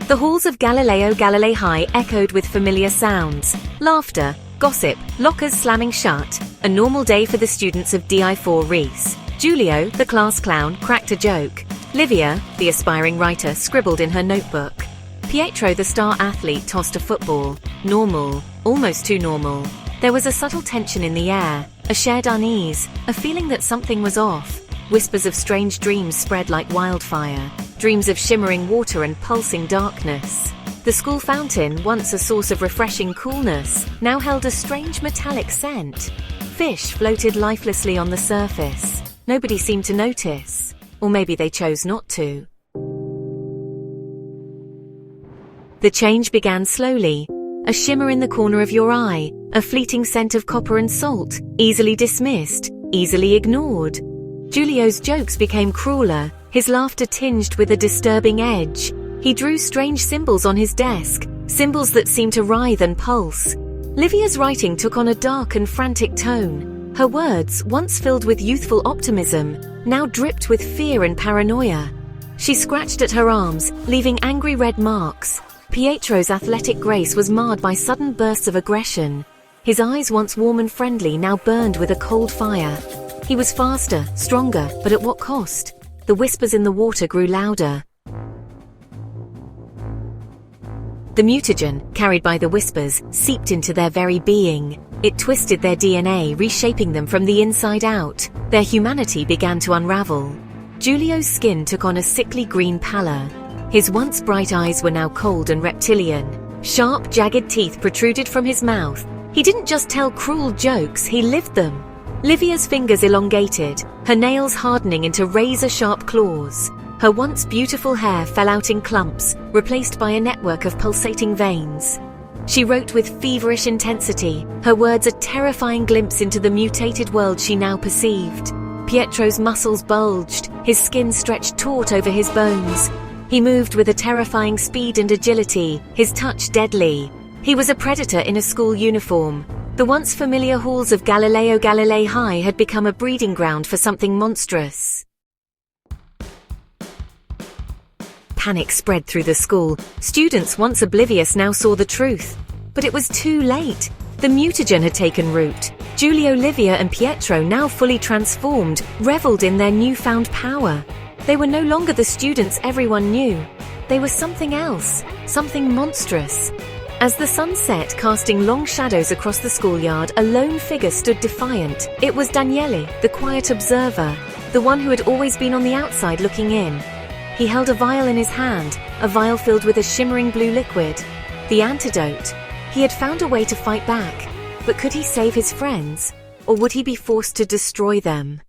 The halls of Galileo Galilei High echoed with familiar sounds: laughter, gossip, lockers slamming shut. A normal day for the students of DI4RIES. Julio, the class clown, cracked a joke. Livia, the aspiring writer, scribbled in her notebook. Pietro, the star athlete, tossed a football. Normal, almost too normal. There was a subtle tension in the air, a shared unease, a feeling that something was off. Whispers of strange dreams spread like wildfire. Dreams of shimmering water and pulsing darkness. The school fountain, once a source of refreshing coolness, now held a strange metallic scent. Fish floated lifelessly on the surface. Nobody seemed to notice. Or maybe they chose not to. The change began slowly. A shimmer in the corner of your eye, a fleeting scent of copper and salt, easily dismissed, easily ignored. Julio's jokes became crueler, his laughter tinged with a disturbing edge. He drew strange symbols on his desk, symbols that seemed to writhe and pulse. Livia's writing took on a dark and frantic tone. Her words, once filled with youthful optimism, now dripped with fear and paranoia. She scratched at her arms, leaving angry red marks. Pietro's athletic grace was marred by sudden bursts of aggression. His eyes, once warm and friendly, now burned with a cold fire. He was faster, stronger, but at what cost? The whispers in the water grew louder. The mutagen, carried by the whispers, seeped into their very being. It twisted their DNA, reshaping them from the inside out. Their humanity began to unravel. Julio's skin took on a sickly green pallor. His once bright eyes were now cold and reptilian. Sharp, jagged teeth protruded from his mouth. He didn't just tell cruel jokes, he lived them. Livia's fingers elongated, her nails hardening into razor-sharp claws. Her once beautiful hair fell out in clumps, replaced by a network of pulsating veins. She wrote with feverish intensity, her words a terrifying glimpse into the mutated world she now perceived. Pietro's muscles bulged, his skin stretched taut over his bones. He moved with a terrifying speed and agility, his touch deadly. He was a predator in a school uniform. The once familiar halls of Galileo Galilei High had become a breeding ground for something monstrous. Panic spread through the school. Students, once oblivious, now saw the truth. But it was too late. The mutagen had taken root. Julio, Livia, and Pietro, now fully transformed, reveled in their newfound power. They were no longer the students everyone knew. They were something else, something monstrous. As the sun set, casting long shadows across the schoolyard, a lone figure stood defiant. It was Daniele, the quiet observer, the one who had always been on the outside looking in. He held a vial in his hand, a vial filled with a shimmering blue liquid. The antidote. He had found a way to fight back. But could he save his friends? Or would he be forced to destroy them?